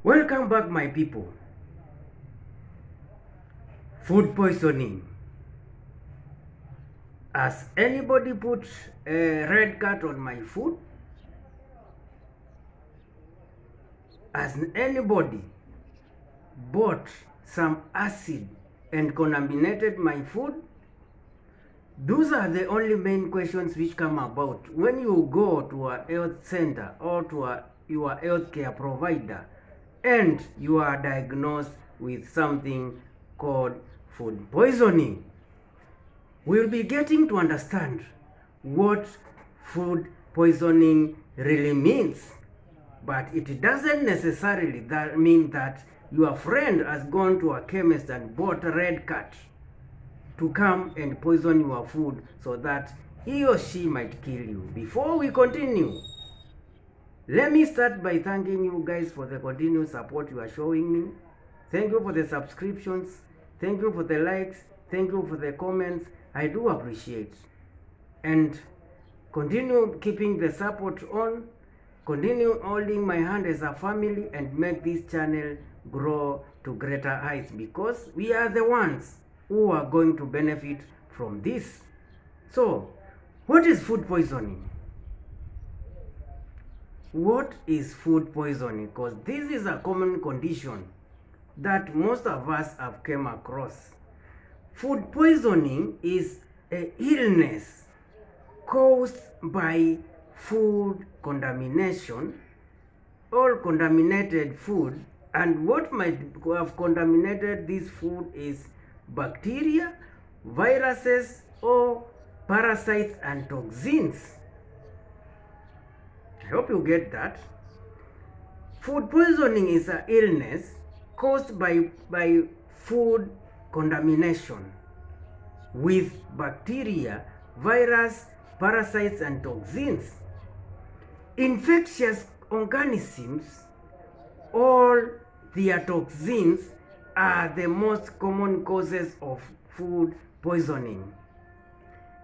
Welcome back, my people. Food poisoning. Has anybody put a red cat on my food? Has anybody bought some acid and contaminated my food? Those are the only main questions which come about when you go to a health center or to your healthcare provider and you are diagnosed with something called food poisoning. We'll be getting to understand what food poisoning really means, but it doesn't necessarily mean that your friend has gone to a chemist and bought a red cat to come and poison your food so that he or she might kill you. Before we continue, let me start by thanking you guys for the continued support you are showing me. Thank you for the subscriptions. Thank you for the likes. Thank you for the comments. I do appreciate. And continue keeping the support on. Continue holding my hand as a family and make this channel grow to greater heights, because we are the ones who are going to benefit from this. So, what is food poisoning? What is food poisoning? Because this is a common condition that most of us have come across. Food poisoning is an illness caused by food contamination or contaminated food, and what might have contaminated this food is bacteria, viruses, or parasites and toxins. I hope you get that. Food poisoning is an illness caused by food contamination with bacteria, virus, parasites, and toxins. Infectious organisms, all their toxins, are the most common causes of food poisoning.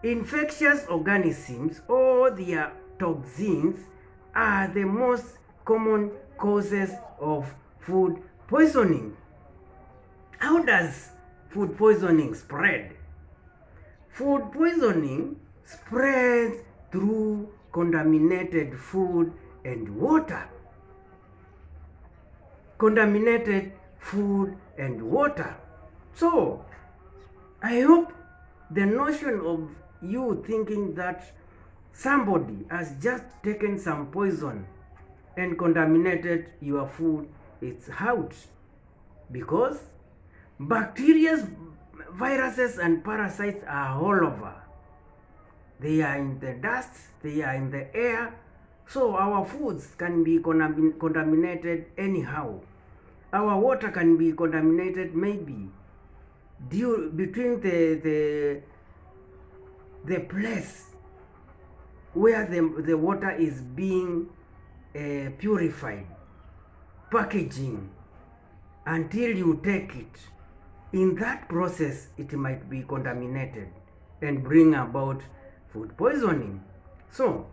Infectious organisms or their toxins are the most common causes of food poisoning. How does food poisoning spread? Food poisoning spreads through contaminated food and water. Contaminated food and water. So, I hope the notion of you thinking that somebody has just taken some poison and contaminated your food is out, because bacteria, viruses, and parasites are all over. They are in the dust, they are in the air, so our foods can be contaminated anyhow. Our water can be contaminated maybe between the place where the water is being purified, packaging, until you take it. In that process, it might be contaminated and bring about food poisoning. So,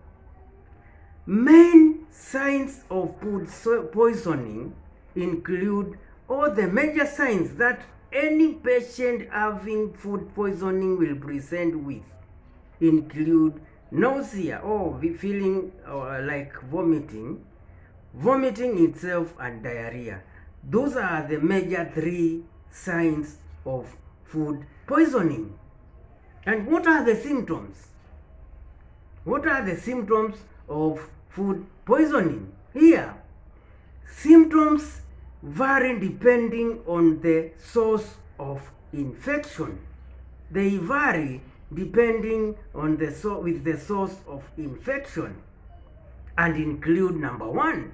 main signs of food poisoning include, or the major signs that any patient having food poisoning will present with, include nausea or feeling like vomiting, vomiting itself, and diarrhea. Those are the major three signs of food poisoning. And what are the symptoms? What are the symptoms of food poisoning? Here, symptoms vary depending on the source of infection. They vary depending on the source of infection, and include: number one,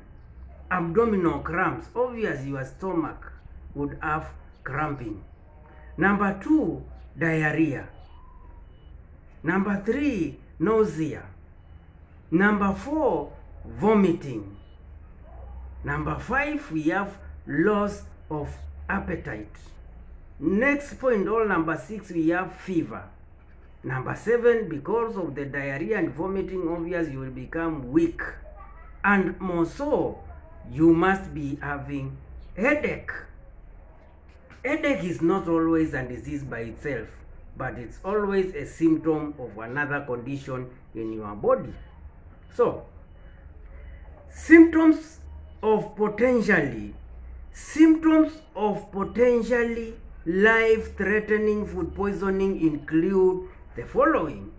abdominal cramps. Obviously, your stomach would have cramping. Number two, diarrhea. Number three, nausea. Number four, vomiting. Number five, we have loss of appetite. Next point, all number six, we have fever. Number 7, because of the diarrhea and vomiting, obviously you will become weak. And more so, you must be having headache. Headache is not always a disease by itself, but it's always a symptom of another condition in your body. So, symptoms of potentially life-threatening food poisoning include the following.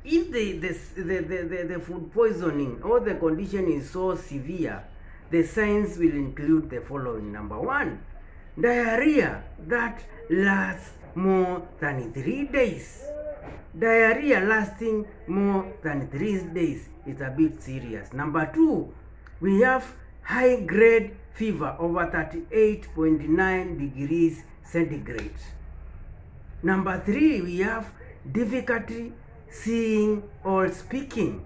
If the food poisoning or the condition is so severe, the signs will include the following. Number 1, diarrhea that lasts more than 3 days. Diarrhea lasting more than 3 days is a bit serious. Number 2, we have high-grade fever over 38.9 degrees centigrade. Number 3, we have difficulty seeing or speaking.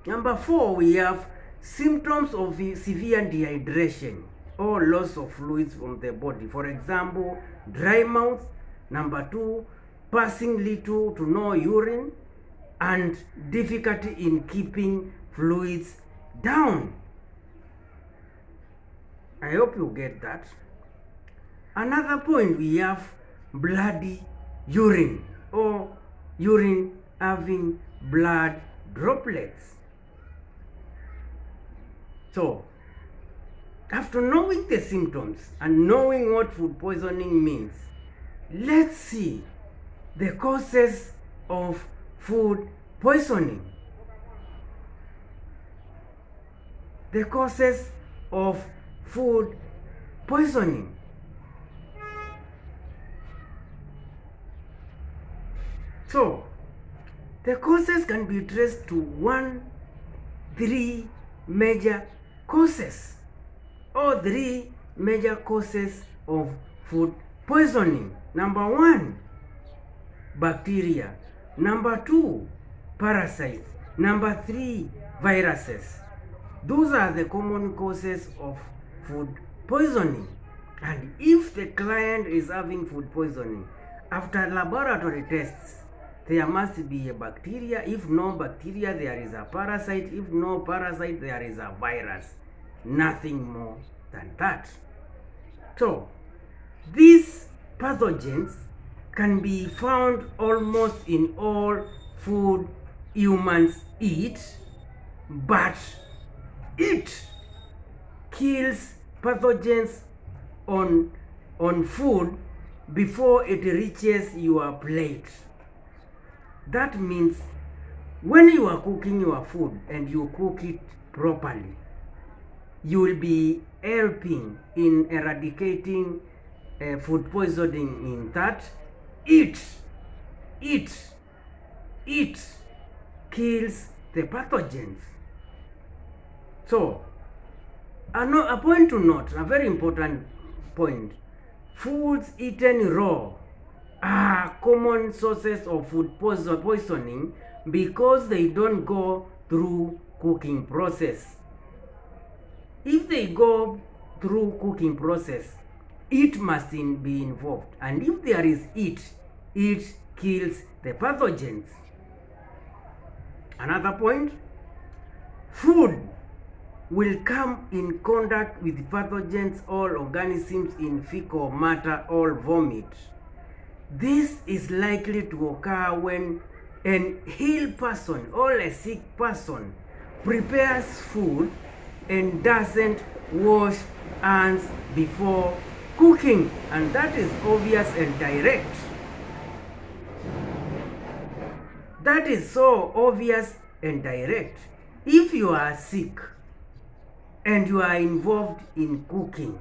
Number 4, we have symptoms of severe dehydration or loss of fluids from the body. For example, dry mouth. Number 2, passing little to no urine, and difficulty in keeping fluids down. I hope you get that. Another point, we have bloody urine or urine having blood droplets. So, after knowing the symptoms and knowing what food poisoning means, let's see the causes of food poisoning. The causes of food poisoning. So, the causes can be traced to 3 major causes or 3 major causes of food poisoning. Number 1, bacteria. Number 2, parasites. Number 3, viruses. Those are the common causes of food poisoning. And if the client is having food poisoning, after laboratory tests, there must be a bacteria. If no bacteria, there is a parasite. If no parasite, there is a virus. Nothing more than that. So, these pathogens can be found almost in all food humans eat, but it kills pathogens on food before it reaches your plate. That means when you are cooking your food and you cook it properly, you will be helping in eradicating food poisoning in that it kills the pathogens. So, a point to note, a very important point, foods eaten raw are common sources of food poisoning because they don't go through cooking process. If they go through cooking process, it must be involved, and if there is it kills the pathogens. Another point, food will come in contact with pathogens or organisms in fecal matter or vomit. This is likely to occur when an ill person or a sick person prepares food and doesn't wash hands before cooking, and that is obvious and direct. That is so obvious and direct. If you are sick and you are involved in cooking,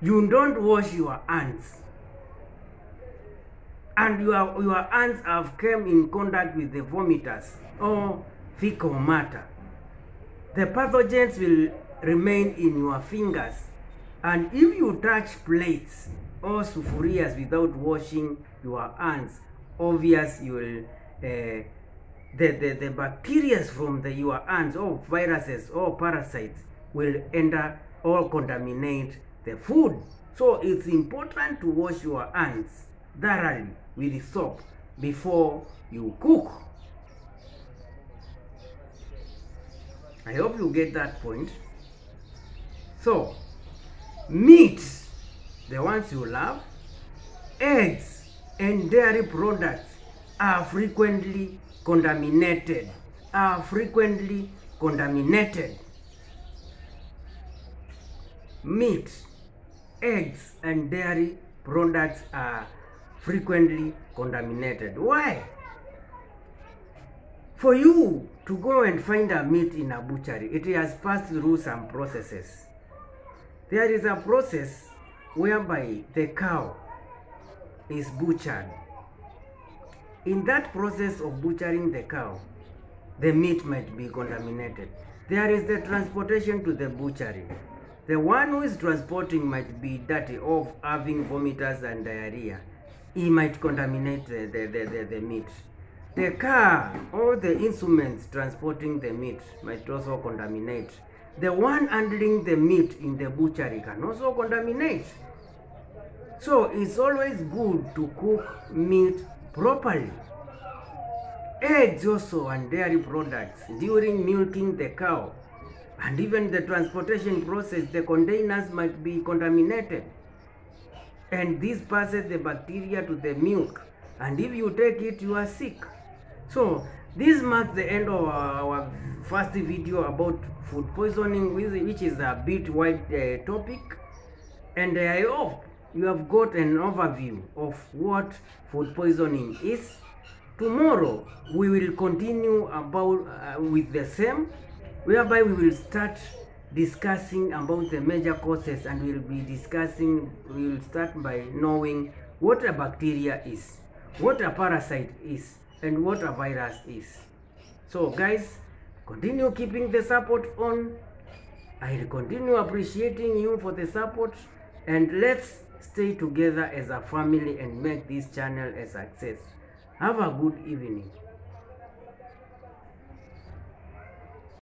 you don't wash your hands, and your hands have come in contact with the vomiters or fecal matter, the pathogens will remain in your fingers. And if you touch plates or sufurias without washing your hands, obvious you will the bacteria from your hands or viruses or parasites will enter or contaminate the food. So it's important to wash your hands thoroughly with soap before you cook. I hope you get that point. So, meat, the ones you love, eggs and dairy products are frequently contaminated. Meat, eggs and dairy products are frequently contaminated. Why? For you to go and find a meat in a butchery, it has passed through some processes. There is a process whereby the cow is butchered. In that process of butchering the cow, the meat might be contaminated. There is the transportation to the butchery. The one who is transporting might be dirty, of having vomiters and diarrhea. He might contaminate the meat. The car or the instruments transporting the meat might also contaminate. The one handling the meat in the butchery can also contaminate. So it's always good to cook meat properly. Eggs also and dairy products, during milking the cow and even the transportation process, the containers might be contaminated. And this passes the bacteria to the milk. And if you take it, you are sick. So this marks the end of our first video about food poisoning, which is a bit wide topic. And I hope you have got an overview of what food poisoning is. Tomorrow we will continue about with the same, whereby we will start discussing about the major causes, and we will start by knowing what a bacteria is, what a parasite is, and what a virus is. So guys, continue keeping the support on. I'll continue appreciating you for the support, and let's stay together as a family and make this channel a success. Have a good evening.